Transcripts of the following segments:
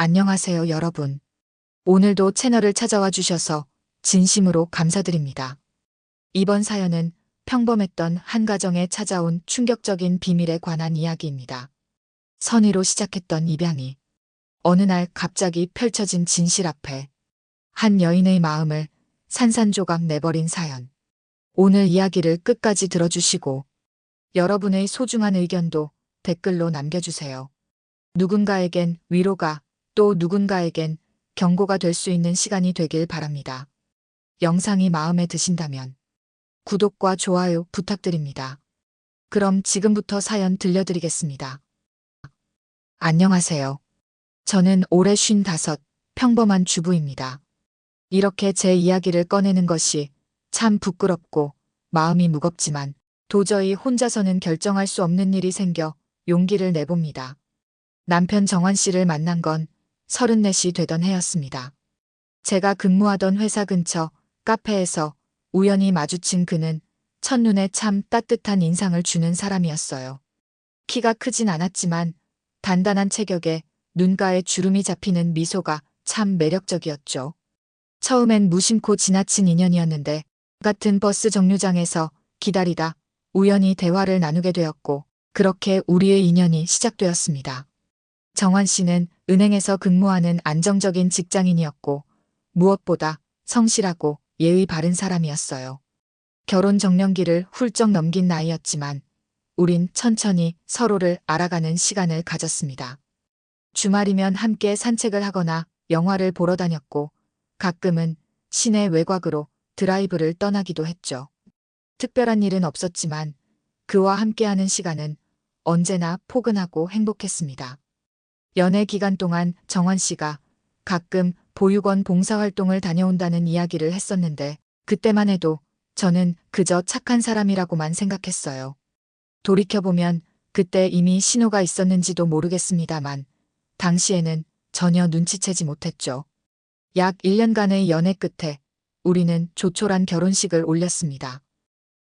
안녕하세요, 여러분. 오늘도 채널을 찾아와 주셔서 진심으로 감사드립니다. 이번 사연은 평범했던 한 가정에 찾아온 충격적인 비밀에 관한 이야기입니다. 선의로 시작했던 입양이 어느 날 갑자기 펼쳐진 진실 앞에 한 여인의 마음을 산산조각 내버린 사연. 오늘 이야기를 끝까지 들어주시고 여러분의 소중한 의견도 댓글로 남겨주세요. 누군가에겐 위로가, 또 누군가에겐 경고가 될 수 있는 시간이 되길 바랍니다. 영상이 마음에 드신다면 구독과 좋아요 부탁드립니다. 그럼 지금부터 사연 들려드리겠습니다. 안녕하세요. 저는 올해 55, 평범한 주부입니다. 이렇게 제 이야기를 꺼내는 것이 참 부끄럽고 마음이 무겁지만 도저히 혼자서는 결정할 수 없는 일이 생겨 용기를 내봅니다. 남편 정환 씨를 만난 건 34이 되던 해였습니다. 제가 근무하던 회사 근처 카페에서 우연히 마주친 그는 첫눈에 참 따뜻한 인상을 주는 사람이었어요. 키가 크진 않았지만 단단한 체격에 눈가에 주름이 잡히는 미소가 참 매력적이었죠. 처음엔 무심코 지나친 인연이었는데 같은 버스 정류장에서 기다리다 우연히 대화를 나누게 되었고 그렇게 우리의 인연이 시작되었습니다. 정환 씨는 은행에서 근무하는 안정적인 직장인이었고 무엇보다 성실하고 예의 바른 사람이었어요. 결혼 정년기를 훌쩍 넘긴 나이였지만 우린 천천히 서로를 알아가는 시간을 가졌습니다. 주말이면 함께 산책을 하거나 영화를 보러 다녔고 가끔은 시내 외곽으로 드라이브를 떠나기도 했죠. 특별한 일은 없었지만 그와 함께하는 시간은 언제나 포근하고 행복했습니다. 연애 기간 동안 정환 씨가 가끔 보육원 봉사활동을 다녀온다는 이야기를 했었는데 그때만 해도 저는 그저 착한 사람이라고만 생각했어요. 돌이켜보면 그때 이미 신호가 있었는지도 모르겠습니다만 당시에는 전혀 눈치채지 못했죠. 약 1년간의 연애 끝에 우리는 조촐한 결혼식을 올렸습니다.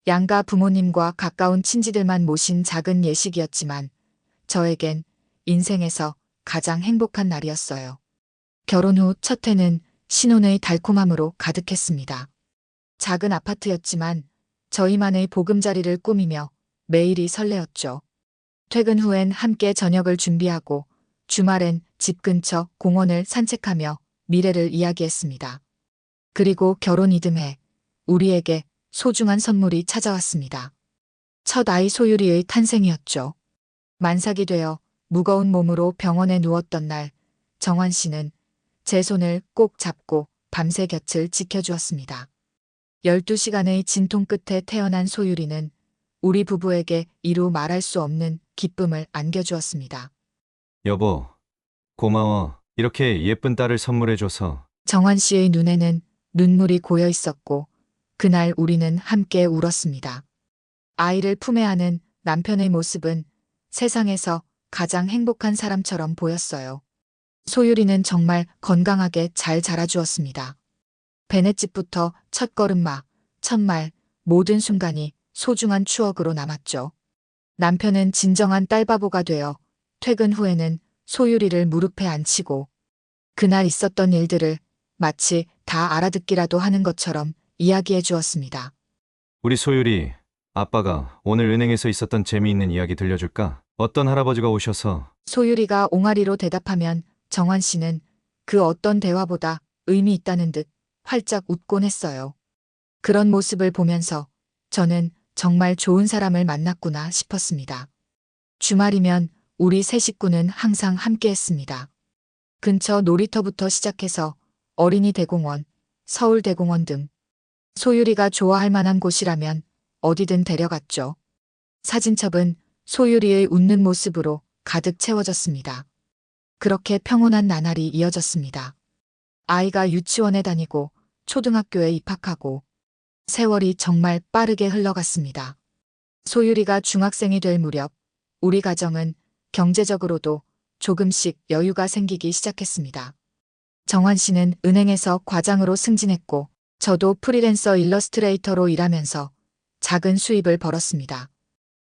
양가 부모님과 가까운 친지들만 모신 작은 예식이었지만 저에겐 인생에서 가장 행복한 날이었어요. 결혼 후 첫 해는 신혼의 달콤함으로 가득했습니다. 작은 아파트였지만 저희만의 보금자리를 꾸미며 매일이 설레었죠. 퇴근 후엔 함께 저녁을 준비하고 주말엔 집 근처 공원을 산책하며 미래를 이야기했습니다. 그리고 결혼 이듬해 우리에게 소중한 선물이 찾아왔습니다. 첫 아이 소율이의 탄생이었죠. 만삭이 되어 무거운 몸으로 병원에 누웠던 날 정환 씨는 제 손을 꼭 잡고 밤새 곁을 지켜주었습니다. 12시간의 진통 끝에 태어난 소율이는 우리 부부에게 이루 말할 수 없는 기쁨을 안겨주었습니다. 여보, 고마워. 이렇게 예쁜 딸을 선물해줘서. 정환 씨의 눈에는 눈물이 고여 있었고 그날 우리는 함께 울었습니다. 아이를 품에 안은 남편의 모습은 세상에서 가장 행복한 사람처럼 보였어요. 소율이는 정말 건강하게 잘 자라주었습니다. 베넷집부터 첫걸음마, 첫말, 모든 순간이 소중한 추억으로 남았죠. 남편은 진정한 딸바보가 되어 퇴근 후에는 소율이를 무릎에 앉히고 그날 있었던 일들을 마치 다 알아듣기라도 하는 것처럼 이야기해 주었습니다. 우리 소율이, 아빠가 오늘 은행에서 있었던 재미있는 이야기 들려줄까? 어떤 할아버지가 오셔서. 소율이가 옹알이로 대답하면 정환 씨는 그 어떤 대화보다 의미 있다는 듯 활짝 웃곤 했어요. 그런 모습을 보면서 저는 정말 좋은 사람을 만났구나 싶었습니다. 주말이면 우리 세 식구는 항상 함께 했습니다. 근처 놀이터부터 시작해서 어린이 대공원, 서울 대공원 등 소율이가 좋아할 만한 곳이라면 어디든 데려갔죠. 사진첩은 소율이의 웃는 모습으로 가득 채워졌습니다. 그렇게 평온한 나날이 이어졌습니다. 아이가 유치원에 다니고 초등학교에 입학하고 세월이 정말 빠르게 흘러갔습니다. 소율이가 중학생이 될 무렵 우리 가정은 경제적으로도 조금씩 여유가 생기기 시작했습니다. 정환 씨는 은행에서 과장으로 승진했고 저도 프리랜서 일러스트레이터로 일하면서 작은 수입을 벌었습니다.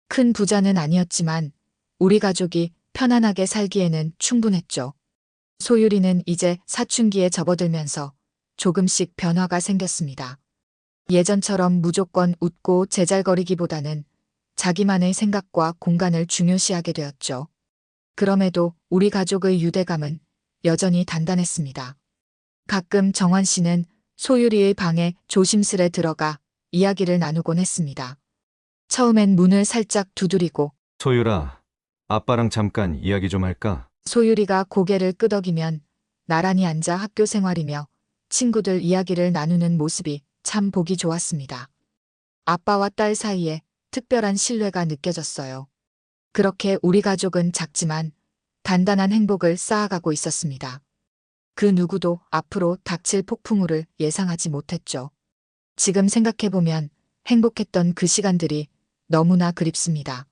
큰 부자는 아니었지만 우리 가족이 편안하게 살기에는 충분했죠. 소율이는 이제 사춘기에 접어들면서 조금씩 변화가 생겼습니다. 예전처럼 무조건 웃고 제잘거리기보다는 자기만의 생각과 공간을 중요시하게 되었죠. 그럼에도 우리 가족의 유대감은 여전히 단단했습니다. 가끔 정환 씨는 소율이의 방에 조심스레 들어가 이야기를 나누곤 했습니다. 처음엔 문을 살짝 두드리고 소율아, 아빠랑 잠깐 이야기 좀 할까? 소율이가 고개를 끄덕이면 나란히 앉아 학교 생활이며 친구들 이야기를 나누는 모습이 참 보기 좋았습니다. 아빠와 딸 사이에 특별한 신뢰가 느껴졌어요. 그렇게 우리 가족은 작지만 단단한 행복을 쌓아가고 있었습니다. 그 누구도 앞으로 닥칠 폭풍우를 예상하지 못했죠. 지금 생각해보면 행복했던 그 시간들이 너무나 그립습니다.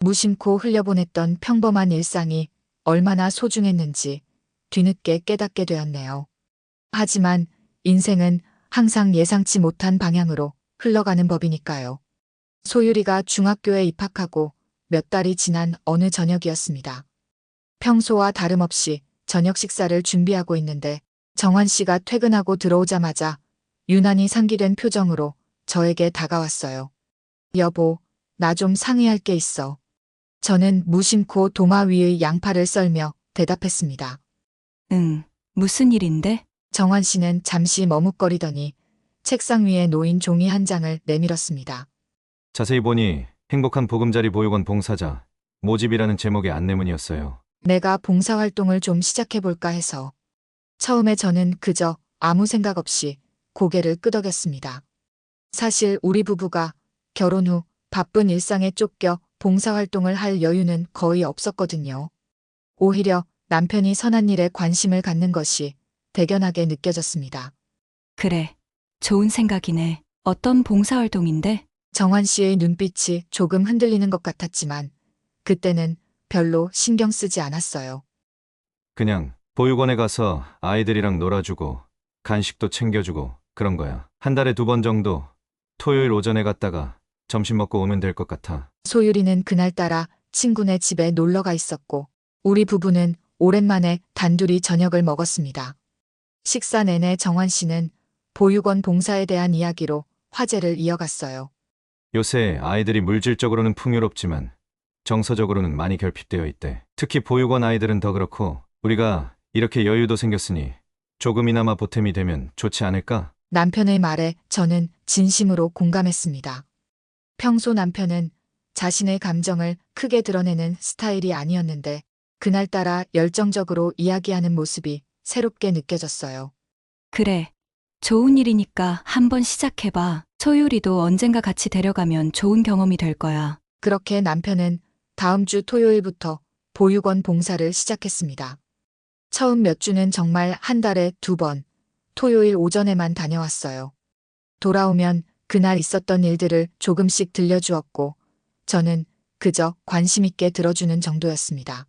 무심코 흘려보냈던 평범한 일상이 얼마나 소중했는지 뒤늦게 깨닫게 되었네요. 하지만 인생은 항상 예상치 못한 방향으로 흘러가는 법이니까요. 소율이가 중학교에 입학하고 몇 달이 지난 어느 저녁이었습니다. 평소와 다름없이 저녁 식사를 준비하고 있는데 정환 씨가 퇴근하고 들어오자마자 유난히 상기된 표정으로 저에게 다가왔어요. 여보, 나 좀 상의할 게 있어. 저는 무심코 도마 위의 양파를 썰며 대답했습니다. 응, 무슨 일인데? 정환 씨는 잠시 머뭇거리더니 책상 위에 놓인 종이 한 장을 내밀었습니다. 자세히 보니 행복한 보금자리 보육원 봉사자 모집이라는 제목의 안내문이었어요. 내가 봉사활동을 좀 시작해볼까 해서. 처음에 저는 그저 아무 생각 없이 고개를 끄덕였습니다. 사실 우리 부부가 결혼 후 바쁜 일상에 쫓겨 봉사활동을 할 여유는 거의 없었거든요. 오히려 남편이 선한 일에 관심을 갖는 것이 대견하게 느껴졌습니다. 그래, 좋은 생각이네. 어떤 봉사활동인데? 정환 씨의 눈빛이 조금 흔들리는 것 같았지만 그때는 별로 신경 쓰지 않았어요. 그냥 보육원에 가서 아이들이랑 놀아주고 간식도 챙겨주고 그런 거야. 한 달에 2번 정도 토요일 오전에 갔다가 점심 먹고 오면 될 것 같아. 소율이는 그날따라 친구네 집에 놀러가 있었고 우리 부부는 오랜만에 단둘이 저녁을 먹었습니다. 식사 내내 정환 씨는 보육원 봉사에 대한 이야기로 화제를 이어갔어요. 요새 아이들이 물질적으로는 풍요롭지만 정서적으로는 많이 결핍되어 있대. 특히 보육원 아이들은 더 그렇고 우리가 이렇게 여유도 생겼으니 조금이나마 보탬이 되면 좋지 않을까? 남편의 말에 저는 진심으로 공감했습니다. 평소 남편은 자신의 감정을 크게 드러내는 스타일이 아니었는데 그날따라 열정적으로 이야기하는 모습이 새롭게 느껴졌어요. 그래, 좋은 일이니까 한번 시작해봐. 소율이도 언젠가 같이 데려가면 좋은 경험이 될 거야. 그렇게 남편은 다음 주 토요일부터 보육원 봉사를 시작했습니다. 처음 몇 주는 정말 한 달에 2번, 토요일 오전에만 다녀왔어요. 돌아오면 그날 있었던 일들을 조금씩 들려주었고, 저는 그저 관심 있게 들어주는 정도였습니다.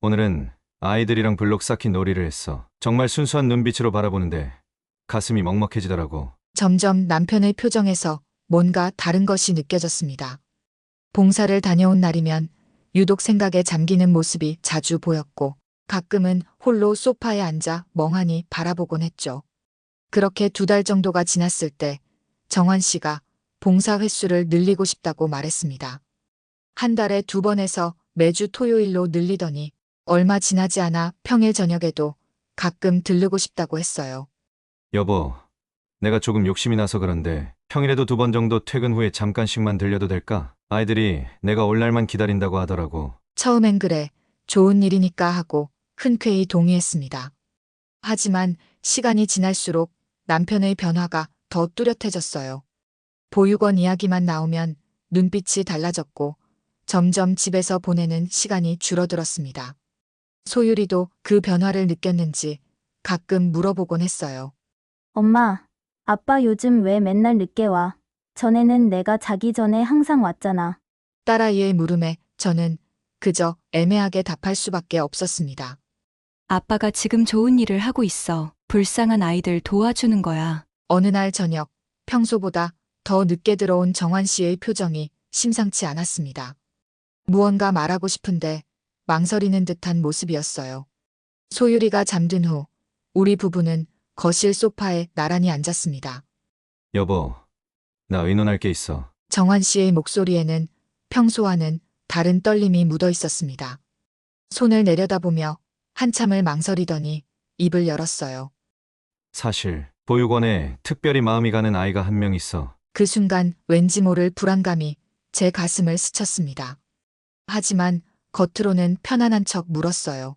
오늘은 아이들이랑 블록 쌓기 놀이를 했어. 정말 순수한 눈빛으로 바라보는데 가슴이 먹먹해지더라고. 점점 남편의 표정에서 뭔가 다른 것이 느껴졌습니다. 봉사를 다녀온 날이면 유독 생각에 잠기는 모습이 자주 보였고, 가끔은 홀로 소파에 앉아 멍하니 바라보곤 했죠. 그렇게 2달 정도가 지났을 때 정환 씨가 봉사 횟수를 늘리고 싶다고 말했습니다. 한 달에 2번에서 매주 토요일로 늘리더니 얼마 지나지 않아 평일 저녁에도 가끔 들르고 싶다고 했어요. 여보, 내가 조금 욕심이 나서 그런데 평일에도 2번 정도 퇴근 후에 잠깐씩만 들려도 될까? 아이들이 내가 올 날만 기다린다고 하더라고. 처음엔 그래, 좋은 일이니까 하고 흔쾌히 동의했습니다. 하지만 시간이 지날수록 남편의 변화가 더 뚜렷해졌어요. 보육원 이야기만 나오면 눈빛이 달라졌고 점점 집에서 보내는 시간이 줄어들었습니다. 소율이도 그 변화를 느꼈는지 가끔 물어보곤 했어요. 엄마, 아빠 요즘 왜 맨날 늦게 와? 전에는 내가 자기 전에 항상 왔잖아. 딸아이의 물음에 저는 그저 애매하게 답할 수밖에 없었습니다. 아빠가 지금 좋은 일을 하고 있어. 불쌍한 아이들 도와주는 거야. 어느 날 저녁, 평소보다 더 늦게 들어온 정환 씨의 표정이 심상치 않았습니다. 무언가 말하고 싶은데 망설이는 듯한 모습이었어요. 소율이가 잠든 후 우리 부부는 거실 소파에 나란히 앉았습니다. 여보, 나 의논할 게 있어. 정환 씨의 목소리에는 평소와는 다른 떨림이 묻어 있었습니다. 손을 내려다보며 한참을 망설이더니 입을 열었어요. 사실 보육원에 특별히 마음이 가는 아이가 한 명 있어. 그 순간 왠지 모를 불안감이 제 가슴을 스쳤습니다. 하지만 겉으로는 편안한 척 물었어요.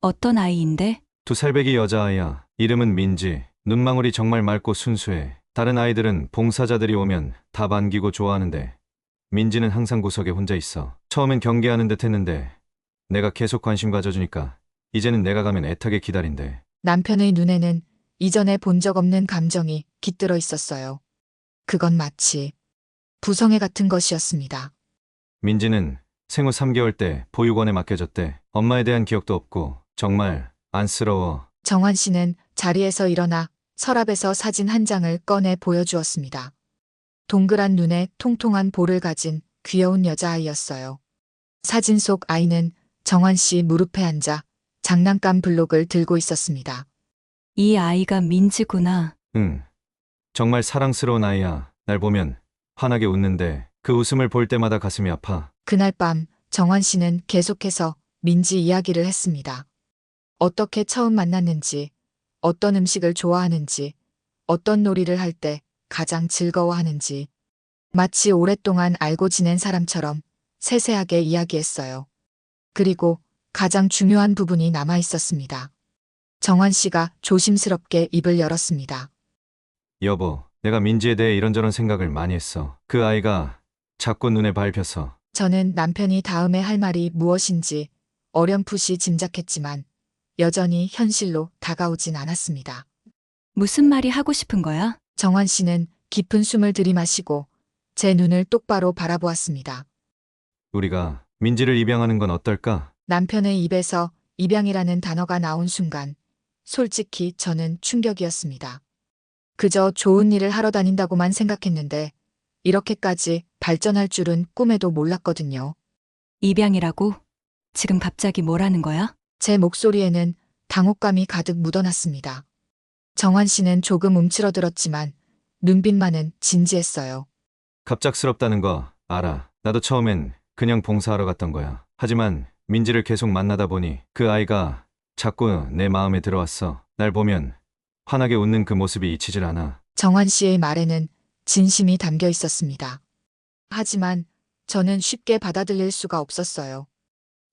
어떤 아이인데? 2살배기 여자아이야. 이름은 민지. 눈망울이 정말 맑고 순수해. 다른 아이들은 봉사자들이 오면 다 반기고 좋아하는데 민지는 항상 구석에 혼자 있어. 처음엔 경계하는 듯 했는데 내가 계속 관심 가져주니까 이제는 내가 가면 애타게 기다린대. 남편의 눈에는 이전에 본 적 없는 감정이 깃들어 있었어요. 그건 마치 부성애 같은 것이었습니다. 민지는 생후 3개월 때 보육원에 맡겨졌대. 엄마에 대한 기억도 없고 정말 안쓰러워. 정환 씨는 자리에서 일어나 서랍에서 사진 한 장을 꺼내 보여주었습니다. 동그란 눈에 통통한 볼을 가진 귀여운 여자아이였어요. 사진 속 아이는 정환 씨 무릎에 앉아 장난감 블록을 들고 있었습니다. 이 아이가 민지구나. 응. 정말 사랑스러운 아이야. 날 보면 환하게 웃는데 그 웃음을 볼 때마다 가슴이 아파. 그날 밤 정환 씨는 계속해서 민지 이야기를 했습니다. 어떻게 처음 만났는지, 어떤 음식을 좋아하는지, 어떤 놀이를 할 때 가장 즐거워하는지, 마치 오랫동안 알고 지낸 사람처럼 세세하게 이야기했어요. 그리고 가장 중요한 부분이 남아 있었습니다. 정환 씨가 조심스럽게 입을 열었습니다. 여보, 내가 민지에 대해 이런저런 생각을 많이 했어. 그 아이가 자꾸 눈에 밟혀서. 저는 남편이 다음에 할 말이 무엇인지 어렴풋이 짐작했지만 여전히 현실로 다가오진 않았습니다. 무슨 말이 하고 싶은 거야? 정환 씨는 깊은 숨을 들이마시고 제 눈을 똑바로 바라보았습니다. 우리가 민지를 입양하는 건 어떨까? 남편의 입에서 입양이라는 단어가 나온 순간 솔직히 저는 충격이었습니다. 그저 좋은 일을 하러 다닌다고만 생각했는데 이렇게까지 발전할 줄은 꿈에도 몰랐거든요. 입양이라고? 지금 갑자기 뭐라는 거야? 제 목소리에는 당혹감이 가득 묻어났습니다. 정환 씨는 조금 움츠러들었지만 눈빛만은 진지했어요. 갑작스럽다는 거 알아. 나도 처음엔 그냥 봉사하러 갔던 거야. 하지만 민지를 계속 만나다 보니 그 아이가 자꾸 내 마음에 들어왔어. 날 보면 환하게 웃는 그 모습이 잊히질 않아. 정환 씨의 말에는 진심이 담겨 있었습니다. 하지만 저는 쉽게 받아들일 수가 없었어요.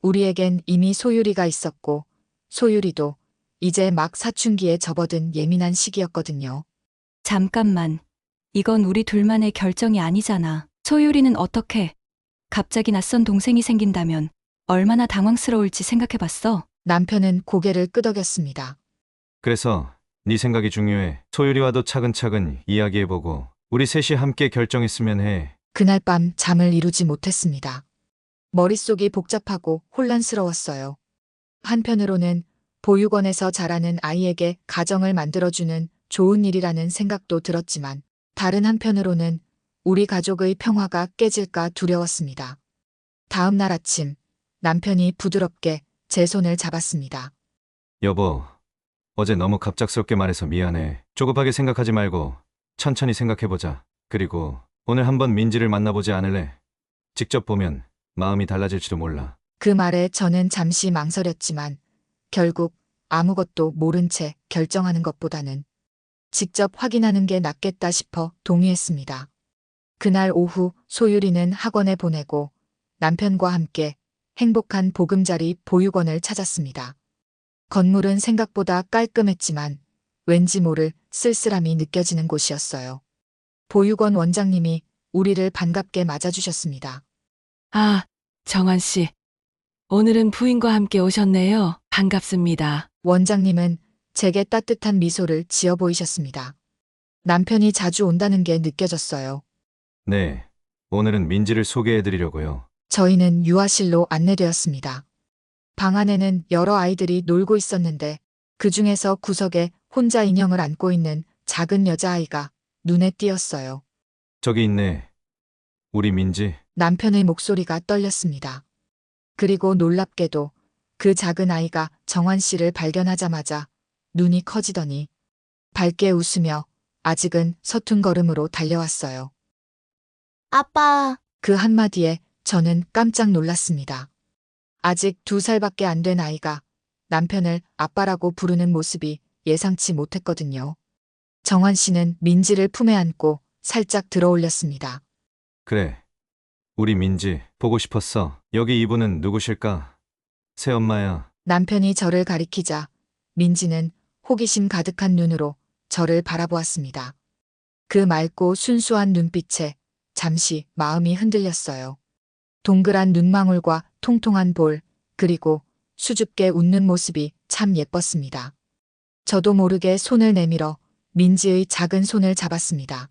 우리에겐 이미 소율이가 있었고 소율이도 이제 막 사춘기에 접어든 예민한 시기였거든요. 잠깐만. 이건 우리 둘만의 결정이 아니잖아. 소율이는 어떻게? 갑자기 낯선 동생이 생긴다면 얼마나 당황스러울지 생각해봤어? 남편은 고개를 끄덕였습니다. 그래서 네 생각이 중요해. 소율이와도 차근차근 이야기해보고 우리 셋이 함께 결정했으면 해. 그날 밤 잠을 이루지 못했습니다. 머릿속이 복잡하고 혼란스러웠어요. 한편으로는 보육원에서 자라는 아이에게 가정을 만들어주는 좋은 일이라는 생각도 들었지만 다른 한편으로는 우리 가족의 평화가 깨질까 두려웠습니다. 다음 날 아침 남편이 부드럽게 제 손을 잡았습니다. 여보, 어제 너무 갑작스럽게 말해서 미안해. 조급하게 생각하지 말고 천천히 생각해보자. 그리고 오늘 한번 민지를 만나보지 않을래? 직접 보면 마음이 달라질지도 몰라. 그 말에 저는 잠시 망설였지만 결국 아무것도 모른 채 결정하는 것보다는 직접 확인하는 게 낫겠다 싶어 동의했습니다. 그날 오후 소율이는 학원에 보내고 남편과 함께 행복한 보금자리 보육원을 찾았습니다. 건물은 생각보다 깔끔했지만 왠지 모를 쓸쓸함이 느껴지는 곳이었어요. 보육원 원장님이 우리를 반갑게 맞아주셨습니다. 아, 정환 씨. 오늘은 부인과 함께 오셨네요. 반갑습니다. 원장님은 제게 따뜻한 미소를 지어 보이셨습니다. 남편이 자주 온다는 게 느껴졌어요. 네, 오늘은 민지를 소개해드리려고요. 저희는 유아실로 안내되었습니다. 방 안에는 여러 아이들이 놀고 있었는데 그 중에서 구석에 혼자 인형을 안고 있는 작은 여자아이가 눈에 띄었어요. 저기 있네. 우리 민지. 남편의 목소리가 떨렸습니다. 그리고 놀랍게도 그 작은 아이가 정환 씨를 발견하자마자 눈이 커지더니 밝게 웃으며 아직은 서툰 걸음으로 달려왔어요. 아빠, 그 한마디에 저는 깜짝 놀랐습니다. 아직 2살밖에 안 된 아이가 남편을 아빠라고 부르는 모습이 예상치 못했거든요. 정환 씨는 민지를 품에 안고 살짝 들어올렸습니다. 그래. 우리 민지 보고 싶었어. 여기 이분은 누구실까? 새엄마야. 남편이 저를 가리키자 민지는 호기심 가득한 눈으로 저를 바라보았습니다. 그 맑고 순수한 눈빛에 잠시 마음이 흔들렸어요. 동그란 눈망울과 통통한 볼, 그리고 수줍게 웃는 모습이 참 예뻤습니다. 저도 모르게 손을 내밀어 민지의 작은 손을 잡았습니다.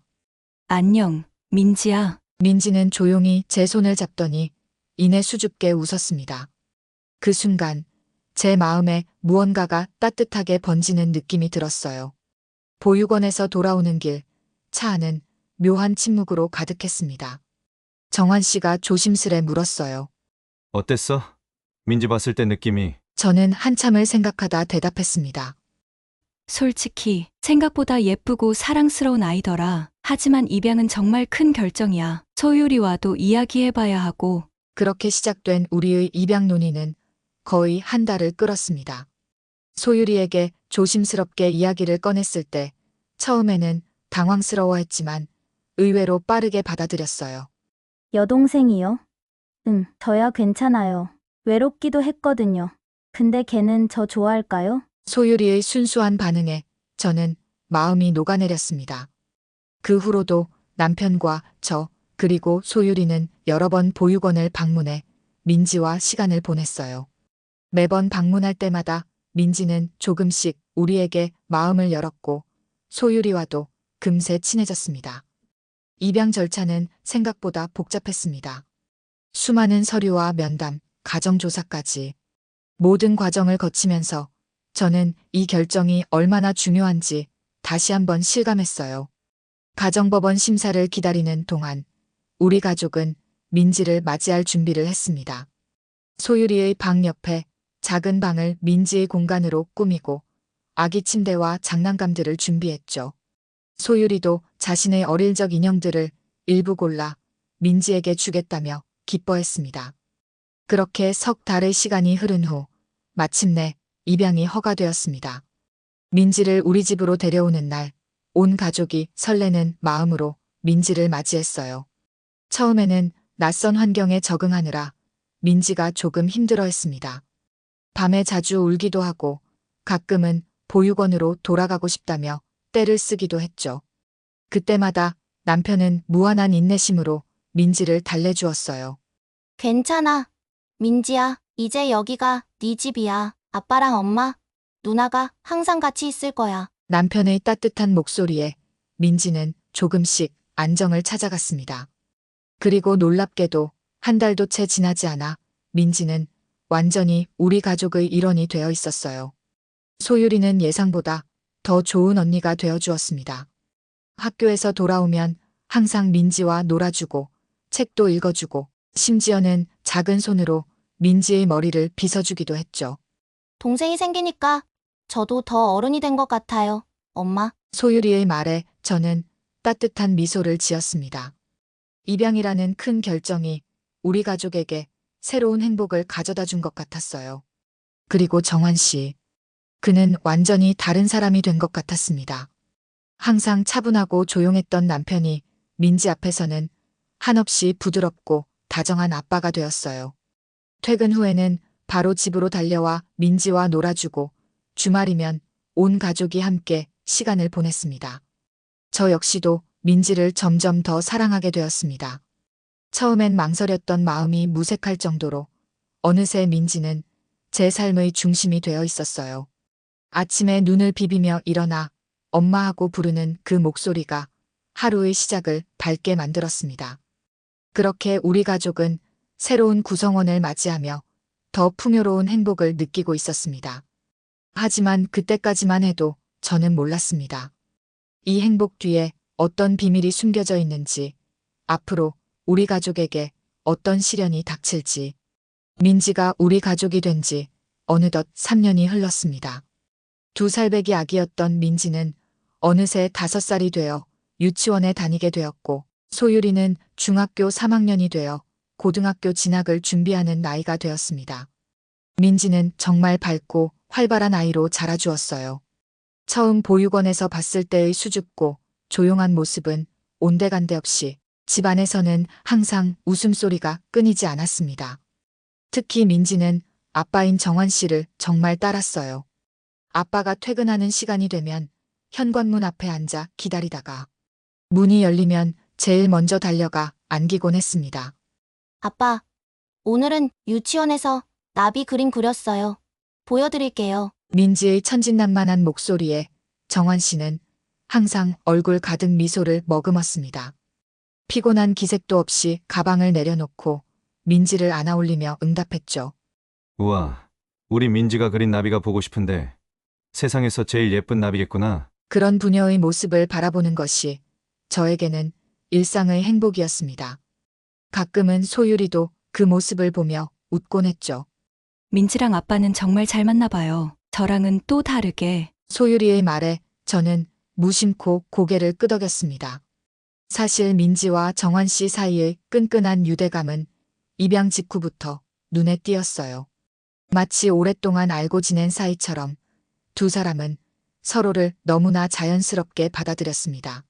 안녕, 민지야. 민지는 조용히 제 손을 잡더니 이내 수줍게 웃었습니다. 그 순간 제 마음에 무언가가 따뜻하게 번지는 느낌이 들었어요. 보육원에서 돌아오는 길, 차 안은 묘한 침묵으로 가득했습니다. 정환 씨가 조심스레 물었어요. 어땠어? 민지 봤을 때 느낌이. 저는 한참을 생각하다 대답했습니다. 솔직히 생각보다 예쁘고 사랑스러운 아이더라. 하지만 입양은 정말 큰 결정이야. 소율이와도 이야기해봐야 하고. 그렇게 시작된 우리의 입양 논의는 거의 한 달을 끌었습니다. 소율이에게 조심스럽게 이야기를 꺼냈을 때 처음에는 당황스러워했지만 의외로 빠르게 받아들였어요. 여동생이요? 저야 괜찮아요. 외롭기도 했거든요. 근데 걔는 저 좋아할까요? 소율이의 순수한 반응에 저는 마음이 녹아내렸습니다. 그 후로도 남편과 저 그리고 소율이는 여러 번 보육원을 방문해 민지와 시간을 보냈어요. 매번 방문할 때마다 민지는 조금씩 우리에게 마음을 열었고 소율이와도 금세 친해졌습니다. 입양 절차는 생각보다 복잡했습니다. 수많은 서류와 면담, 가정조사까지 모든 과정을 거치면서 저는 이 결정이 얼마나 중요한지 다시 한번 실감했어요. 가정법원 심사를 기다리는 동안 우리 가족은 민지를 맞이할 준비를 했습니다. 소율이의 방 옆에 작은 방을 민지의 공간으로 꾸미고 아기 침대와 장난감들을 준비했죠. 소율이도 자신의 어릴 적 인형들을 일부 골라 민지에게 주겠다며 기뻐했습니다. 그렇게 석 달의 시간이 흐른 후 마침내 입양이 허가되었습니다. 민지를 우리 집으로 데려오는 날, 온 가족이 설레는 마음으로 민지를 맞이했어요. 처음에는 낯선 환경에 적응하느라 민지가 조금 힘들어했습니다. 밤에 자주 울기도 하고 가끔은 보육원으로 돌아가고 싶다며 떼를 쓰기도 했죠. 그때마다 남편은 무한한 인내심으로 민지를 달래주었어요. 괜찮아. 민지야, 이제 여기가 네 집이야. 아빠랑 엄마, 누나가 항상 같이 있을 거야. 남편의 따뜻한 목소리에 민지는 조금씩 안정을 찾아갔습니다. 그리고 놀랍게도 한 달도 채 지나지 않아 민지는 완전히 우리 가족의 일원이 되어 있었어요. 소율이는 예상보다 더 좋은 언니가 되어 주었습니다. 학교에서 돌아오면 항상 민지와 놀아주고 책도 읽어주고 심지어는 작은 손으로 민지의 머리를 빗어주기도 했죠. 동생이 생기니까 저도 더 어른이 된 것 같아요, 엄마. 소율이의 말에 저는 따뜻한 미소를 지었습니다. 입양이라는 큰 결정이 우리 가족에게 새로운 행복을 가져다 준 것 같았어요. 그리고 정환 씨. 그는 완전히 다른 사람이 된 것 같았습니다. 항상 차분하고 조용했던 남편이 민지 앞에서는 한없이 부드럽고 다정한 아빠가 되었어요. 퇴근 후에는 바로 집으로 달려와 민지와 놀아주고 주말이면 온 가족이 함께 시간을 보냈습니다. 저 역시도 민지를 점점 더 사랑하게 되었습니다. 처음엔 망설였던 마음이 무색할 정도로 어느새 민지는 제 삶의 중심이 되어 있었어요. 아침에 눈을 비비며 일어나 엄마하고 부르는 그 목소리가 하루의 시작을 밝게 만들었습니다. 그렇게 우리 가족은 새로운 구성원을 맞이하며 더 풍요로운 행복을 느끼고 있었습니다. 하지만 그때까지만 해도 저는 몰랐습니다. 이 행복 뒤에 어떤 비밀이 숨겨져 있는지, 앞으로 우리 가족에게 어떤 시련이 닥칠지, 민지가 우리 가족이 된 지 어느덧 3년이 흘렀습니다. 2살배기 아기였던 민지는 어느새 5살이 되어 유치원에 다니게 되었고, 소율이는 중학교 3학년이 되어 고등학교 진학을 준비하는 나이가 되었습니다. 민지는 정말 밝고 활발한 아이로 자라주었어요. 처음 보육원에서 봤을 때의 수줍고 조용한 모습은 온데간데 없이 집안에서는 항상 웃음소리가 끊이지 않았습니다. 특히 민지는 아빠인 정환 씨를 정말 따랐어요. 아빠가 퇴근하는 시간이 되면 현관문 앞에 앉아 기다리다가 문이 열리면 제일 먼저 달려가 안기곤 했습니다. 아빠, 오늘은 유치원에서 나비 그림 그렸어요. 보여드릴게요. 민지의 천진난만한 목소리에 정환 씨는 항상 얼굴 가득 미소를 머금었습니다. 피곤한 기색도 없이 가방을 내려놓고 민지를 안아올리며 응답했죠. 우와, 우리 민지가 그린 나비가 보고 싶은데 세상에서 제일 예쁜 나비겠구나. 그런 부녀의 모습을 바라보는 것이 저에게는 일상의 행복이었습니다. 가끔은 소율이도 그 모습을 보며 웃곤 했죠. 민지랑 아빠는 정말 잘 맞나 봐요. 저랑은 또 다르게. 소율이의 말에 저는 무심코 고개를 끄덕였습니다. 사실 민지와 정환 씨 사이의 끈끈한 유대감은 입양 직후부터 눈에 띄었어요. 마치 오랫동안 알고 지낸 사이처럼 두 사람은 서로를 너무나 자연스럽게 받아들였습니다.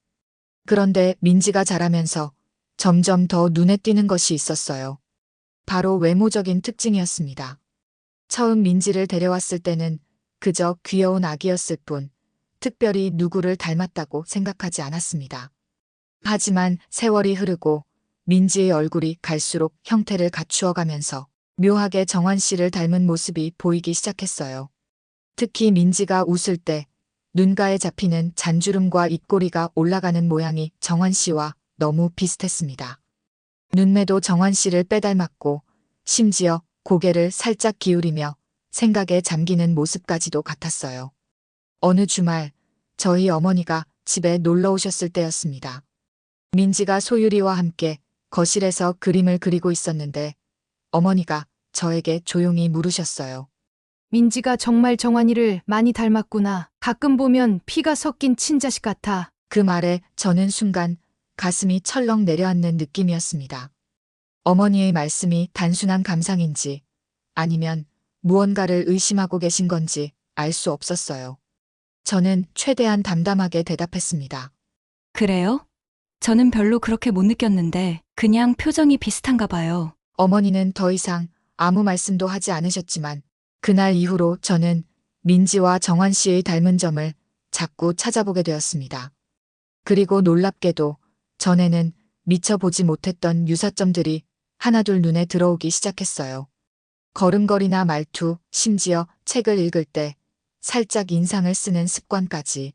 그런데 민지가 자라면서 점점 더 눈에 띄는 것이 있었어요. 바로 외모적인 특징이었습니다. 처음 민지를 데려왔을 때는 그저 귀여운 아기였을 뿐 특별히 누구를 닮았다고 생각하지 않았습니다. 하지만 세월이 흐르고 민지의 얼굴이 갈수록 형태를 갖추어가면서 묘하게 정환 씨를 닮은 모습이 보이기 시작했어요. 특히 민지가 웃을 때 눈가에 잡히는 잔주름과 입꼬리가 올라가는 모양이 정환 씨와 너무 비슷했습니다. 눈매도 정환 씨를 빼닮았고 심지어 고개를 살짝 기울이며 생각에 잠기는 모습까지도 같았어요. 어느 주말 저희 어머니가 집에 놀러 오셨을 때였습니다. 민지가 소율이와 함께 거실에서 그림을 그리고 있었는데 어머니가 저에게 조용히 물으셨어요. 민지가 정말 정환이를 많이 닮았구나. 가끔 보면 피가 섞인 친자식 같아. 그 말에 저는 순간 가슴이 철렁 내려앉는 느낌이었습니다. 어머니의 말씀이 단순한 감상인지 아니면 무언가를 의심하고 계신 건지 알 수 없었어요. 저는 최대한 담담하게 대답했습니다. 그래요? 저는 별로 그렇게 못 느꼈는데 그냥 표정이 비슷한가 봐요. 어머니는 더 이상 아무 말씀도 하지 않으셨지만 그날 이후로 저는 민지와 정환 씨의 닮은 점을 자꾸 찾아보게 되었습니다. 그리고 놀랍게도 전에는 미처 보지 못했던 유사점들이 하나둘 눈에 들어오기 시작했어요. 걸음걸이나 말투, 심지어 책을 읽을 때 살짝 인상을 쓰는 습관까지.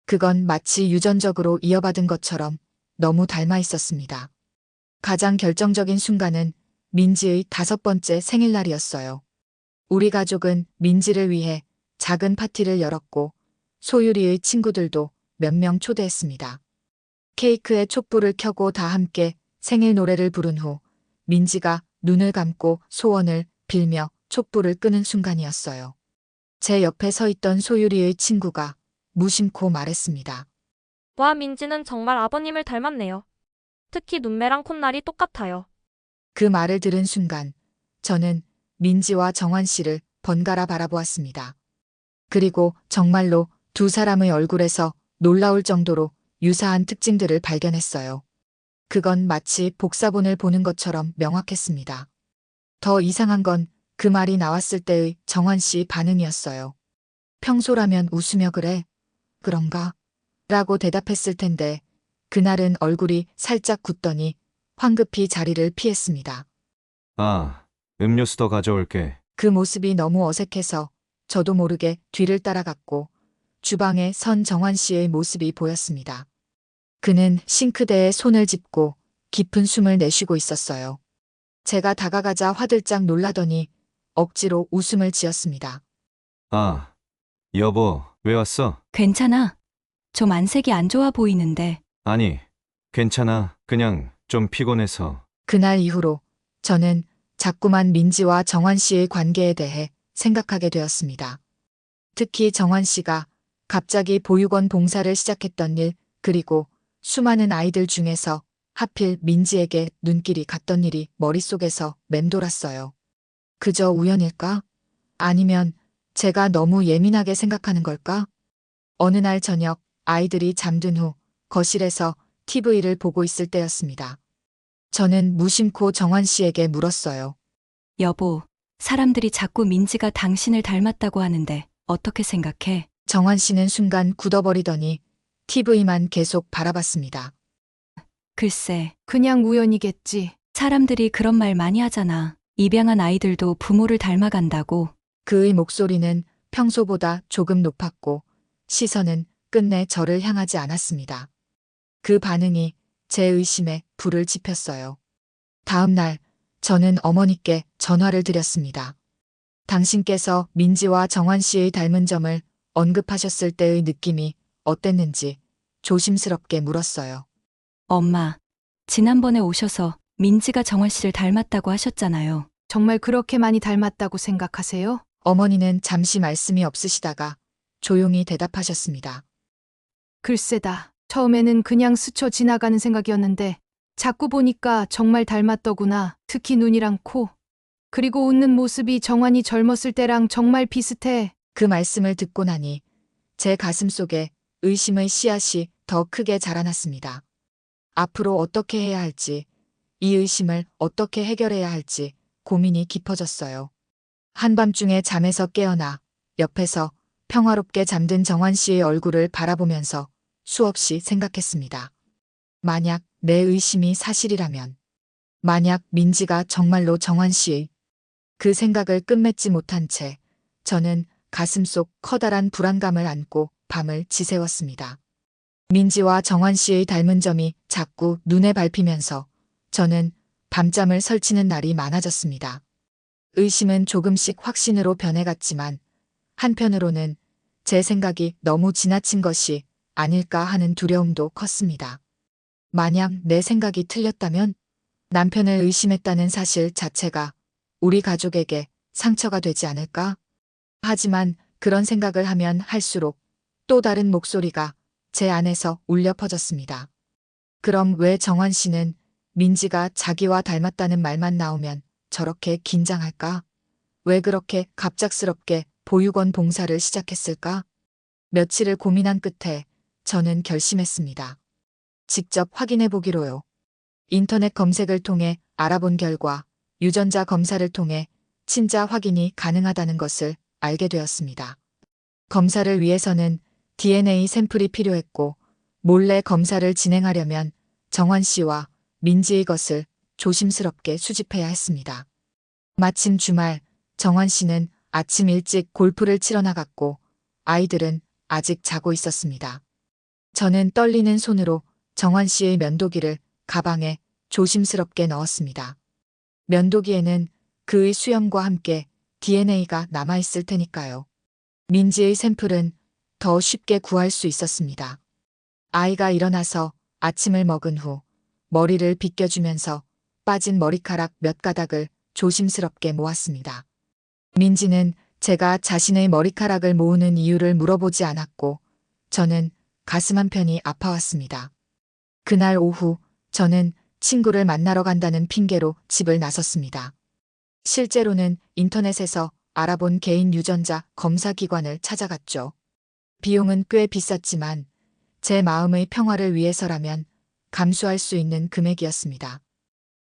그건 마치 유전적으로 이어받은 것처럼 너무 닮아 있었습니다. 가장 결정적인 순간은 민지의 5번째 생일날이었어요. 우리 가족은 민지를 위해 작은 파티를 열었고 소율이의 친구들도 몇 명 초대했습니다. 케이크에 촛불을 켜고 다 함께 생일 노래를 부른 후 민지가 눈을 감고 소원을 빌며 촛불을 끄는 순간이었어요. 제 옆에 서 있던 소율이의 친구가 무심코 말했습니다. 와, 민지는 정말 아버님을 닮았네요. 특히 눈매랑 콧날이 똑같아요. 그 말을 들은 순간 저는 민지와 정환 씨를 번갈아 바라보았습니다. 그리고 정말로 두 사람의 얼굴에서 놀라울 정도로 유사한 특징들을 발견했어요. 그건 마치 복사본을 보는 것처럼 명확했습니다. 더 이상한 건 그 말이 나왔을 때의 정환 씨 반응이었어요. 평소라면 웃으며 그래? 그런가? 라고 대답했을 텐데 그날은 얼굴이 살짝 굳더니 황급히 자리를 피했습니다. 아, 음료수 더 가져올게. 그 모습이 너무 어색해서 저도 모르게 뒤를 따라갔고 주방에 선 정환 씨의 모습이 보였습니다. 그는 싱크대에 손을 짚고 깊은 숨을 내쉬고 있었어요. 제가 다가가자 화들짝 놀라더니 억지로 웃음을 지었습니다. 아, 여보, 왜 왔어? 괜찮아. 좀 안색이 안 좋아 보이는데. 아니, 괜찮아. 그냥 좀 피곤해서. 그날 이후로 저는 자꾸만 민지와 정환 씨의 관계에 대해 생각하게 되었습니다. 특히 정환 씨가 갑자기 보육원 봉사를 시작했던 일, 그리고 수많은 아이들 중에서 하필 민지에게 눈길이 갔던 일이 머릿속에서 맴돌았어요. 그저 우연일까? 아니면 제가 너무 예민하게 생각하는 걸까? 어느 날 저녁 아이들이 잠든 후 거실에서 TV를 보고 있을 때였습니다. 저는 무심코 정환 씨에게 물었어요. 여보, 사람들이 자꾸 민지가 당신을 닮았다고 하는데 어떻게 생각해? 정환 씨는 순간 굳어버리더니 TV만 계속 바라봤습니다. 글쎄, 그냥 우연이겠지. 사람들이 그런 말 많이 하잖아. 입양한 아이들도 부모를 닮아간다고. 그의 목소리는 평소보다 조금 높았고 시선은 끝내 저를 향하지 않았습니다. 그 반응이 제 의심에 불을 지폈어요. 다음 날 저는 어머니께 전화를 드렸습니다. 당신께서 민지와 정환 씨의 닮은 점을 언급하셨을 때의 느낌이 어땠는지 조심스럽게 물었어요. 엄마, 지난번에 오셔서 민지가 정환 씨를 닮았다고 하셨잖아요. 정말 그렇게 많이 닮았다고 생각하세요? 어머니는 잠시 말씀이 없으시다가 조용히 대답하셨습니다. 글쎄다. 처음에는 그냥 스쳐 지나가는 생각이었는데 자꾸 보니까 정말 닮았더구나. 특히 눈이랑 코. 그리고 웃는 모습이 정환이 젊었을 때랑 정말 비슷해. 그 말씀을 듣고 나니 제 가슴 속에 의심의 씨앗이 더 크게 자라났습니다. 앞으로 어떻게 해야 할지, 이 의심을 어떻게 해결해야 할지 고민이 깊어졌어요. 한밤중에 잠에서 깨어나 옆에서 평화롭게 잠든 정환 씨의 얼굴을 바라보면서 수없이 생각했습니다. 만약 내 의심이 사실이라면, 만약 민지가 정말로 정환 씨의 그 생각을 끝맺지 못한 채 저는 가슴속 커다란 불안감을 안고 밤을 지새웠습니다. 민지와 정환 씨의 닮은 점이 자꾸 눈에 밟히면서 저는 밤잠을 설치는 날이 많아졌습니다. 의심은 조금씩 확신으로 변해갔지만 한편으로는 제 생각이 너무 지나친 것이 아닐까 하는 두려움도 컸습니다. 만약 내 생각이 틀렸다면 남편을 의심했다는 사실 자체가 우리 가족에게 상처가 되지 않을까? 하지만 그런 생각을 하면 할수록 또 다른 목소리가 제 안에서 울려 퍼졌습니다. 그럼 왜 정환 씨는 민지가 자기와 닮았다는 말만 나오면 저렇게 긴장할까? 왜 그렇게 갑작스럽게 보육원 봉사를 시작했을까? 며칠을 고민한 끝에 저는 결심했습니다. 직접 확인해 보기로요. 인터넷 검색을 통해 알아본 결과 유전자 검사를 통해 친자 확인이 가능하다는 것을 알게 되었습니다. 검사를 위해서는 DNA 샘플이 필요했고 몰래 검사를 진행하려면 정환 씨와 민지의 것을 조심스럽게 수집해야 했습니다. 마침 주말 정환 씨는 아침 일찍 골프를 치러 나갔고 아이들은 아직 자고 있었습니다. 저는 떨리는 손으로 정환 씨의 면도기를 가방에 조심스럽게 넣었습니다. 면도기에는 그의 수염과 함께 DNA가 남아있을 테니까요. 민지의 샘플은 더 쉽게 구할 수 있었습니다. 아이가 일어나서 아침을 먹은 후 머리를 빗겨주면서 빠진 머리카락 몇 가닥을 조심스럽게 모았습니다. 민지는 제가 자신의 머리카락을 모으는 이유를 물어보지 않았고 저는 가슴 한편이 아파왔습니다. 그날 오후 저는 친구를 만나러 간다는 핑계로 집을 나섰습니다. 실제로는 인터넷에서 알아본 개인 유전자 검사 기관을 찾아갔죠. 비용은 꽤 비쌌지만 제 마음의 평화를 위해서라면 감수할 수 있는 금액이었습니다.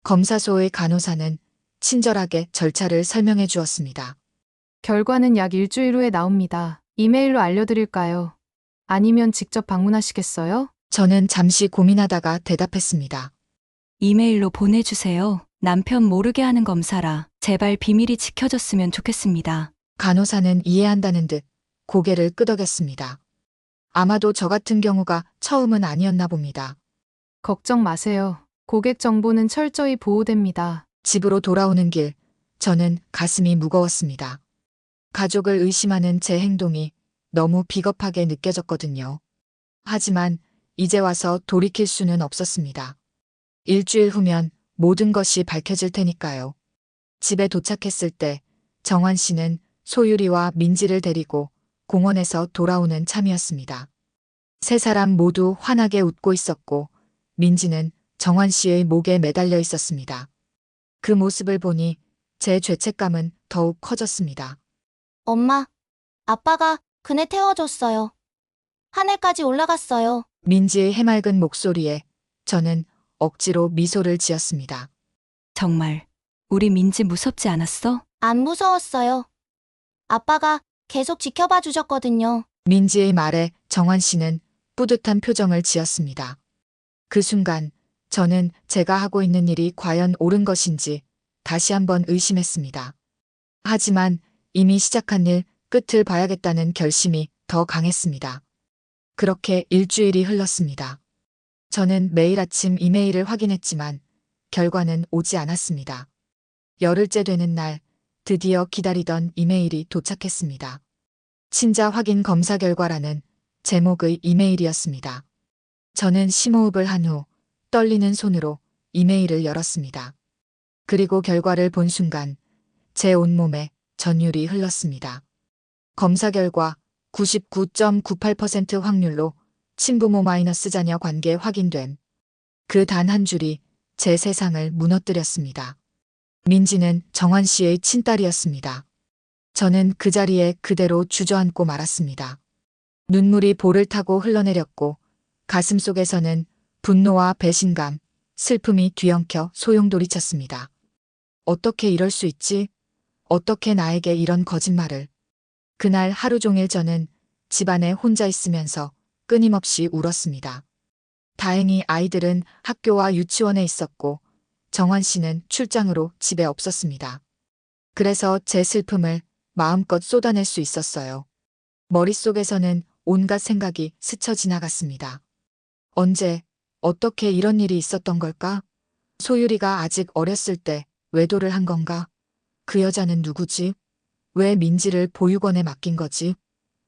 검사소의 간호사는 친절하게 절차를 설명해 주었습니다. 결과는 약 일주일 후에 나옵니다. 이메일로 알려드릴까요? 아니면 직접 방문하시겠어요? 저는 잠시 고민하다가 대답했습니다. 이메일로 보내주세요. 남편 모르게 하는 검사라 제발 비밀이 지켜졌으면 좋겠습니다. 간호사는 이해한다는 듯 고개를 끄덕였습니다. 아마도 저 같은 경우가 처음은 아니었나 봅니다. 걱정 마세요. 고객 정보는 철저히 보호됩니다. 집으로 돌아오는 길, 저는 가슴이 무거웠습니다. 가족을 의심하는 제 행동이 너무 비겁하게 느껴졌거든요. 하지만 이제 와서 돌이킬 수는 없었습니다. 일주일 후면 모든 것이 밝혀질 테니까요. 집에 도착했을 때 정환 씨는 소유리와 민지를 데리고 공원에서 돌아오는 참이었습니다. 세 사람 모두 환하게 웃고 있었고 민지는 정환 씨의 목에 매달려 있었습니다. 그 모습을 보니 제 죄책감은 더욱 커졌습니다. 엄마, 아빠가 그네 태워줬어요. 하늘까지 올라갔어요. 민지의 해맑은 목소리에 저는 억지로 미소를 지었습니다. 정말 우리 민지 무섭지 않았어? 안 무서웠어요. 아빠가 계속 지켜봐 주셨거든요. 민지의 말에 정환 씨는 뿌듯한 표정을 지었습니다. 그 순간 저는 제가 하고 있는 일이 과연 옳은 것인지 다시 한번 의심했습니다. 하지만 이미 시작한 일 끝을 봐야겠다는 결심이 더 강했습니다. 그렇게 일주일이 흘렀습니다. 저는 매일 아침 이메일을 확인했지만 결과는 오지 않았습니다. 열흘째 되는 날 드디어 기다리던 이메일이 도착했습니다. 친자 확인 검사 결과라는 제목의 이메일이었습니다. 저는 심호흡을 한 후 떨리는 손으로 이메일을 열었습니다. 그리고 결과를 본 순간 제 온몸에 전율이 흘렀습니다. 검사 결과 99.98% 확률로 친부모 마이너스 자녀 관계 확인됨. 그 단 한 줄이 제 세상을 무너뜨렸습니다. 민지는 정환 씨의 친딸이었습니다. 저는 그 자리에 그대로 주저앉고 말았습니다. 눈물이 볼을 타고 흘러내렸고 가슴 속에서는 분노와 배신감, 슬픔이 뒤엉켜 소용돌이쳤습니다. 어떻게 이럴 수 있지? 어떻게 나에게 이런 거짓말을? 그날 하루 종일 저는 집안에 혼자 있으면서 끊임없이 울었습니다. 다행히 아이들은 학교와 유치원에 있었고 정환 씨는 출장으로 집에 없었습니다. 그래서 제 슬픔을 마음껏 쏟아낼 수 있었어요. 머릿속에서는 온갖 생각이 스쳐 지나갔습니다. 언제, 어떻게 이런 일이 있었던 걸까? 소유리가 아직 어렸을 때 외도를 한 건가? 그 여자는 누구지? 왜 민지를 보육원에 맡긴 거지?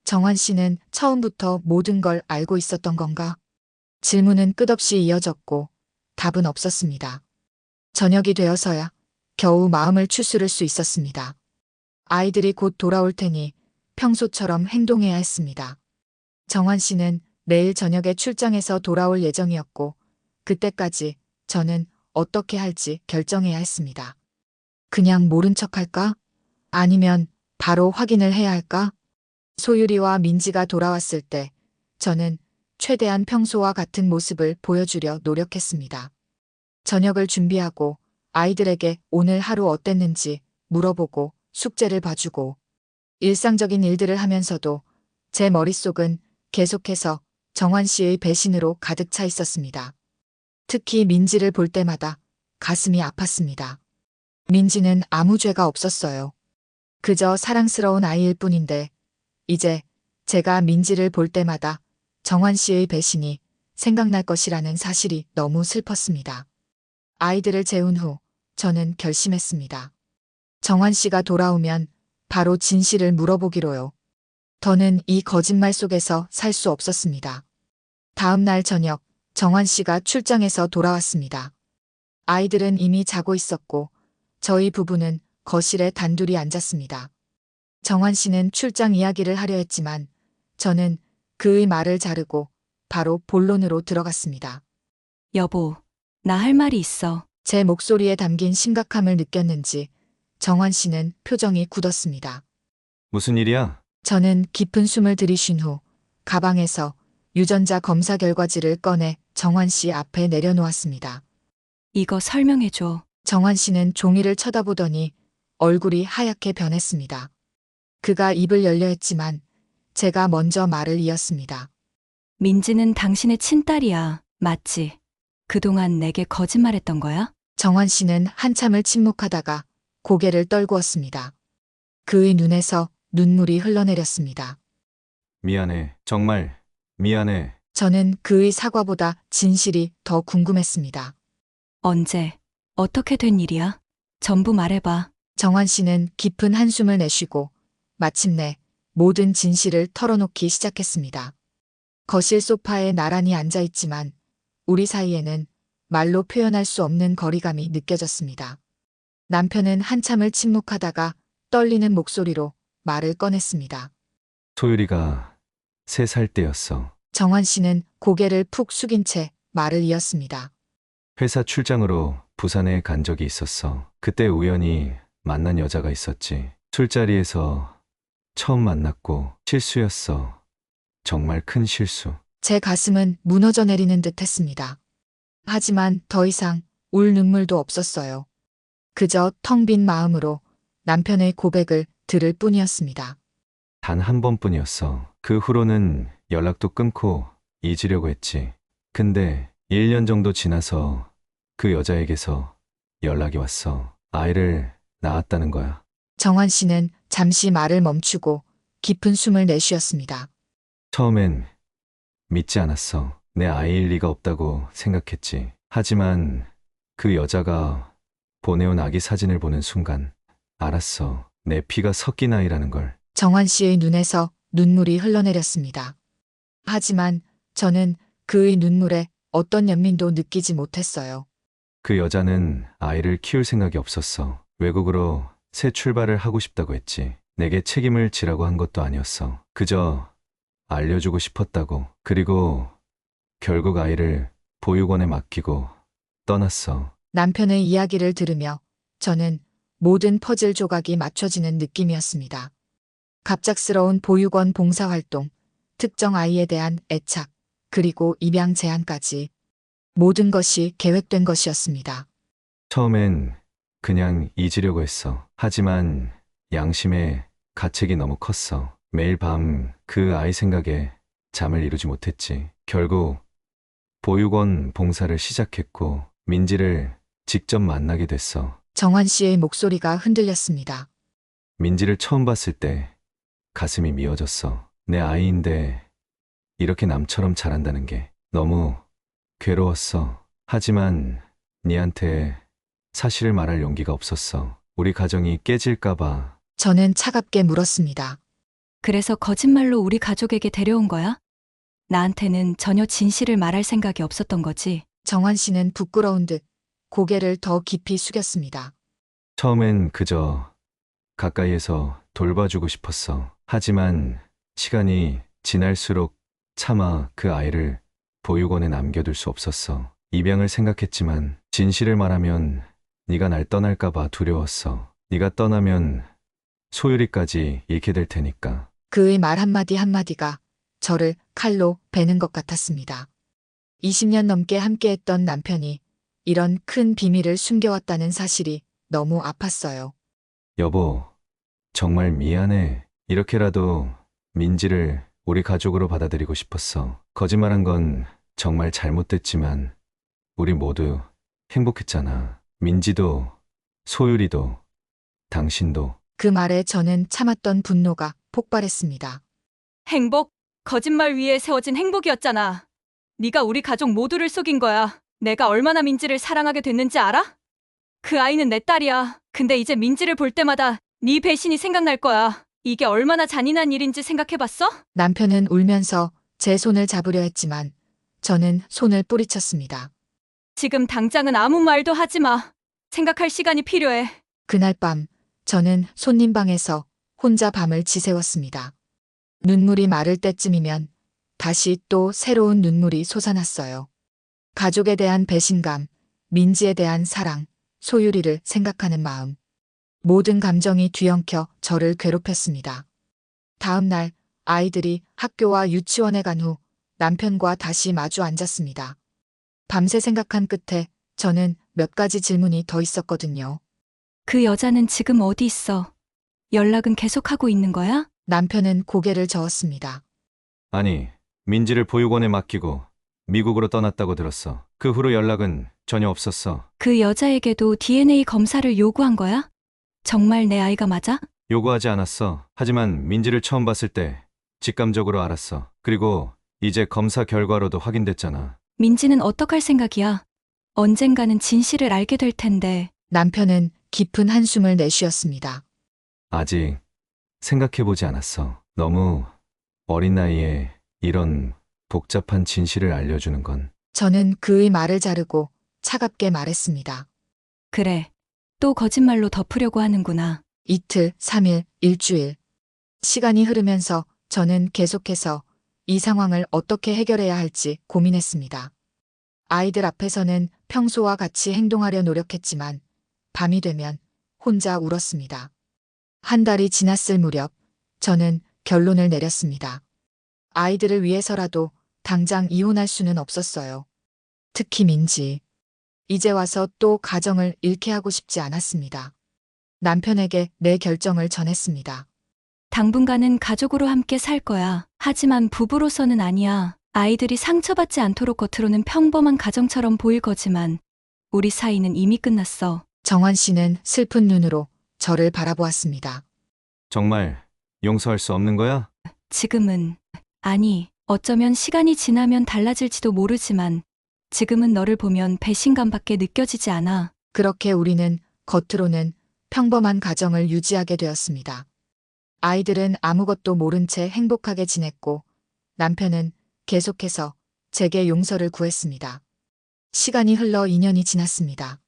정환 씨는 처음부터 모든 걸 알고 있었던 건가? 질문은 끝없이 이어졌고 답은 없었습니다. 저녁이 되어서야 겨우 마음을 추스를 수 있었습니다. 아이들이 곧 돌아올 테니 평소처럼 행동해야 했습니다. 정환 씨는 내일 저녁에 출장에서 돌아올 예정이었고 그때까지 저는 어떻게 할지 결정해야 했습니다. 그냥 모른 척할까? 아니면 바로 확인을 해야 할까? 소유리와 민지가 돌아왔을 때 저는 최대한 평소와 같은 모습을 보여주려 노력했습니다. 저녁을 준비하고 아이들에게 오늘 하루 어땠는지 물어보고 숙제를 봐주고 일상적인 일들을 하면서도 제 머릿속은 계속해서 정환 씨의 배신으로 가득 차 있었습니다. 특히 민지를 볼 때마다 가슴이 아팠습니다. 민지는 아무 죄가 없었어요. 그저 사랑스러운 아이일 뿐인데 이제 제가 민지를 볼 때마다 정환 씨의 배신이 생각날 것이라는 사실이 너무 슬펐습니다. 아이들을 재운 후 저는 결심했습니다. 정환 씨가 돌아오면 바로 진실을 물어보기로요. 더는 이 거짓말 속에서 살 수 없었습니다. 다음 날 저녁 정환 씨가 출장에서 돌아왔습니다. 아이들은 이미 자고 있었고 저희 부부는 거실에 단둘이 앉았습니다. 정환 씨는 출장 이야기를 하려 했지만 저는 그의 말을 자르고 바로 본론으로 들어갔습니다. 여보, 나 할 말이 있어. 제 목소리에 담긴 심각함을 느꼈는지 정환 씨는 표정이 굳었습니다. 무슨 일이야? 저는 깊은 숨을 들이쉰 후 가방에서 유전자 검사 결과지를 꺼내 정환 씨 앞에 내려놓았습니다. 이거 설명해줘. 정환 씨는 종이를 쳐다보더니 얼굴이 하얗게 변했습니다. 그가 입을 열려 했지만 제가 먼저 말을 이었습니다. 민지는 당신의 친딸이야. 맞지? 그동안 내게 거짓말했던 거야? 정환 씨는 한참을 침묵하다가 고개를 떨구었습니다. 그의 눈에서 눈물이 흘러내렸습니다. 미안해. 정말 미안해. 저는 그의 사과보다 진실이 더 궁금했습니다. 언제? 어떻게 된 일이야? 전부 말해봐. 정환 씨는 깊은 한숨을 내쉬고 마침내 모든 진실을 털어놓기 시작했습니다. 거실 소파에 나란히 앉아있지만 우리 사이에는 말로 표현할 수 없는 거리감이 느껴졌습니다. 남편은 한참을 침묵하다가 떨리는 목소리로 말을 꺼냈습니다. 소율이가 3살 때였어. 정환 씨는 고개를 푹 숙인 채 말을 이었습니다. 회사 출장으로 부산에 간 적이 있었어. 그때 우연히 만난 여자가 있었지. 술자리에서 처음 만났고 실수였어. 정말 큰 실수. 제 가슴은 무너져 내리는 듯 했습니다. 하지만 더 이상 울 눈물도 없었어요. 그저 텅 빈 마음으로 남편의 고백을 들을 뿐이었습니다. 단 한 번뿐이었어. 그 후로는 연락도 끊고 잊으려고 했지. 근데 1년 정도 지나서 그 여자에게서 연락이 왔어. 아이를 낳았다는 거야. 정환 씨는 잠시 말을 멈추고 깊은 숨을 내쉬었습니다. 처음엔 믿지 않았어. 내 아이일 리가 없다고 생각했지. 하지만 그 여자가 보내온 아기 사진을 보는 순간 알았어. 내 피가 섞인 아이라는 걸. 정환 씨의 눈에서 눈물이 흘러내렸습니다. 하지만 저는 그의 눈물에 어떤 연민도 느끼지 못했어요. 그 여자는 아이를 키울 생각이 없었어. 외국으로 새 출발을 하고 싶다고 했지. 내게 책임을 지라고 한 것도 아니었어. 그저 알려주고 싶었다고. 그리고 결국 아이를 보육원에 맡기고 떠났어. 남편의 이야기를 들으며 저는 모든 퍼즐 조각이 맞춰지는 느낌이었습니다. 갑작스러운 보육원 봉사활동, 특정 아이에 대한 애착, 그리고 입양 제한까지 모든 것이 계획된 것이었습니다. 처음엔 그냥 잊으려고 했어. 하지만 양심의 가책이 너무 컸어. 매일 밤 그 아이 생각에 잠을 이루지 못했지. 결국 보육원 봉사를 시작했고 민지를 직접 만나게 됐어. 정환 씨의 목소리가 흔들렸습니다. 민지를 처음 봤을 때 가슴이 미어졌어. 내 아이인데 이렇게 남처럼 자란다는 게 너무 괴로웠어. 하지만 니한테 사실을 말할 용기가 없었어. 우리 가정이 깨질까봐. 저는 차갑게 물었습니다. 그래서 거짓말로 우리 가족에게 데려온 거야? 나한테는 전혀 진실을 말할 생각이 없었던 거지. 정환 씨는 부끄러운 듯 고개를 더 깊이 숙였습니다. 처음엔 그저 가까이에서 돌봐주고 싶었어. 하지만 시간이 지날수록 차마 그 아이를 보육원에 남겨둘 수 없었어. 입양을 생각했지만 진실을 말하면 네가 날 떠날까봐 두려웠어. 네가 떠나면 소율이까지 잃게 될 테니까. 그의 말 한마디 한마디가 저를 칼로 베는 것 같았습니다. 20년 넘게 함께했던 남편이 이런 큰 비밀을 숨겨왔다는 사실이 너무 아팠어요. 여보, 정말 미안해. 이렇게라도 민지를 우리 가족으로 받아들이고 싶었어. 거짓말한 건 정말 잘못됐지만 우리 모두 행복했잖아. 민지도, 소율이도, 당신도. 그 말에 저는 참았던 분노가 폭발했습니다. 행복? 거짓말 위에 세워진 행복이었잖아. 네가 우리 가족 모두를 속인 거야. 내가 얼마나 민지를 사랑하게 됐는지 알아? 그 아이는 내 딸이야. 근데 이제 민지를 볼 때마다 네 배신이 생각날 거야. 이게 얼마나 잔인한 일인지 생각해봤어? 남편은 울면서 제 손을 잡으려 했지만 저는 손을 뿌리쳤습니다. 지금 당장은 아무 말도 하지 마. 생각할 시간이 필요해. 그날 밤 저는 손님 방에서 혼자 밤을 지새웠습니다. 눈물이 마를 때쯤이면 다시 또 새로운 눈물이 솟아났어요. 가족에 대한 배신감, 민지에 대한 사랑, 소율이를 생각하는 마음. 모든 감정이 뒤엉켜 저를 괴롭혔습니다. 다음 날 아이들이 학교와 유치원에 간 후 남편과 다시 마주 앉았습니다. 밤새 생각한 끝에 저는 몇 가지 질문이 더 있었거든요. 그 여자는 지금 어디 있어? 연락은 계속하고 있는 거야? 남편은 고개를 저었습니다. 아니, 민지를 보육원에 맡기고 미국으로 떠났다고 들었어. 그 후로 연락은 전혀 없었어. 그 여자에게도 DNA 검사를 요구한 거야? 정말 내 아이가 맞아? 요구하지 않았어. 하지만 민지를 처음 봤을 때 직감적으로 알았어. 그리고 이제 검사 결과로도 확인됐잖아. 민지는 어떡할 생각이야? 언젠가는 진실을 알게 될 텐데. 남편은 깊은 한숨을 내쉬었습니다. 아직 생각해보지 않았어. 너무 어린 나이에 이런 복잡한 진실을 알려주는 건. 저는 그의 말을 자르고 차갑게 말했습니다. 그래. 또 거짓말로 덮으려고 하는구나. 이틀, 3일, 일주일. 시간이 흐르면서 저는 계속해서 이 상황을 어떻게 해결해야 할지 고민했습니다. 아이들 앞에서는 평소와 같이 행동하려 노력했지만 밤이 되면 혼자 울었습니다. 한 달이 지났을 무렵 저는 결론을 내렸습니다. 아이들을 위해서라도 당장 이혼할 수는 없었어요. 특히 민지. 이제 와서 또 가정을 잃게 하고 싶지 않았습니다. 남편에게 내 결정을 전했습니다. 당분간은 가족으로 함께 살 거야. 하지만 부부로서는 아니야. 아이들이 상처받지 않도록 겉으로는 평범한 가정처럼 보일 거지만 우리 사이는 이미 끝났어. 정환 씨는 슬픈 눈으로 저를 바라보았습니다. 정말 용서할 수 없는 거야? 지금은, 아니, 어쩌면 시간이 지나면 달라질지도 모르지만 지금은 너를 보면 배신감밖에 느껴지지 않아. 그렇게 우리는 겉으로는 평범한 가정을 유지하게 되었습니다. 아이들은 아무것도 모른 채 행복하게 지냈고 남편은 계속해서 제게 용서를 구했습니다. 시간이 흘러 2년이 지났습니다.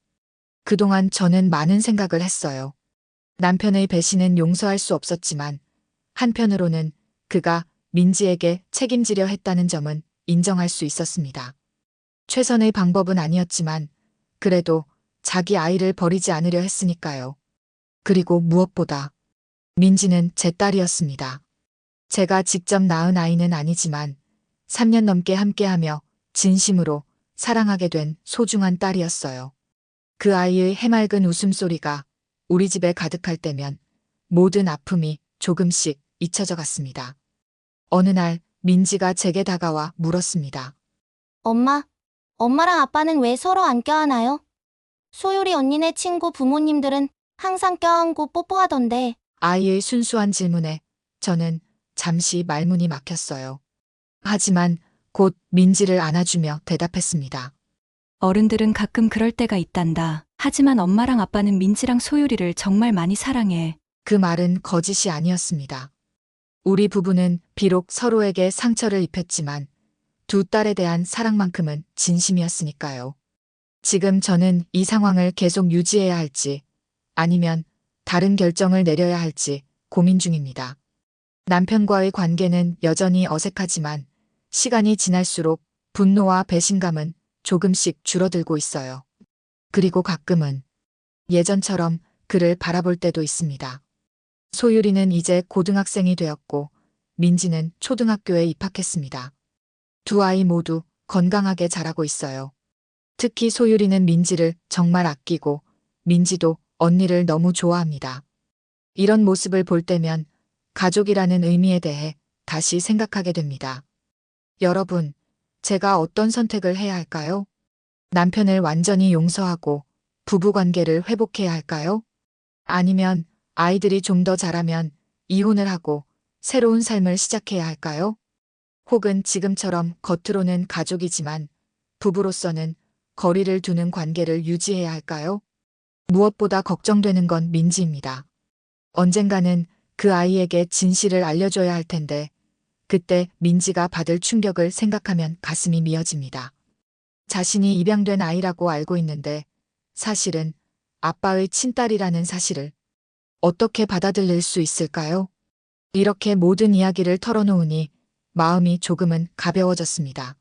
그동안 저는 많은 생각을 했어요. 남편의 배신은 용서할 수 없었지만 한편으로는 그가 민지에게 책임지려 했다는 점은 인정할 수 있었습니다. 최선의 방법은 아니었지만 그래도 자기 아이를 버리지 않으려 했으니까요. 그리고 무엇보다 민지는 제 딸이었습니다. 제가 직접 낳은 아이는 아니지만 3년 넘게 함께하며 진심으로 사랑하게 된 소중한 딸이었어요. 그 아이의 해맑은 웃음소리가 우리 집에 가득할 때면 모든 아픔이 조금씩 잊혀져 갔습니다. 어느 날 민지가 제게 다가와 물었습니다. 엄마랑 아빠는 왜 서로 안 껴안아요? 소율이 언니네 친구 부모님들은 항상 껴안고 뽀뽀하던데. 아이의 순수한 질문에 저는 잠시 말문이 막혔어요. 하지만 곧 민지를 안아주며 대답했습니다. 어른들은 가끔 그럴 때가 있단다. 하지만 엄마랑 아빠는 민지랑 소율이를 정말 많이 사랑해. 그 말은 거짓이 아니었습니다. 우리 부부는 비록 서로에게 상처를 입혔지만 두 딸에 대한 사랑만큼은 진심이었으니까요. 지금 저는 이 상황을 계속 유지해야 할지 아니면 다른 결정을 내려야 할지 고민 중입니다. 남편과의 관계는 여전히 어색하지만 시간이 지날수록 분노와 배신감은 조금씩 줄어들고 있어요. 그리고 가끔은 예전처럼 그를 바라볼 때도 있습니다. 소율이는 이제 고등학생이 되었고 민지는 초등학교에 입학했습니다. 두 아이 모두 건강하게 자라고 있어요. 특히 소율이는 민지를 정말 아끼고 민지도 언니를 너무 좋아합니다. 이런 모습을 볼 때면 가족이라는 의미에 대해 다시 생각하게 됩니다. 여러분, 제가 어떤 선택을 해야 할까요? 남편을 완전히 용서하고 부부관계를 회복해야 할까요? 아니면 아이들이 좀 더 자라면 이혼을 하고 새로운 삶을 시작해야 할까요? 혹은 지금처럼 겉으로는 가족이지만 부부로서는 거리를 두는 관계를 유지해야 할까요? 무엇보다 걱정되는 건 민지입니다. 언젠가는 그 아이에게 진실을 알려줘야 할 텐데 그때 민지가 받을 충격을 생각하면 가슴이 미어집니다. 자신이 입양된 아이라고 알고 있는데 사실은 아빠의 친딸이라는 사실을 어떻게 받아들일 수 있을까요? 이렇게 모든 이야기를 털어놓으니 마음이 조금은 가벼워졌습니다.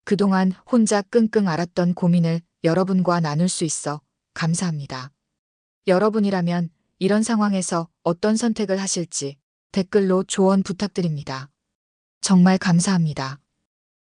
그동안 혼자 끙끙 앓았던 고민을 여러분과 나눌 수 있어 감사합니다. 여러분이라면 이런 상황에서 어떤 선택을 하실지 댓글로 조언 부탁드립니다. 정말 감사합니다.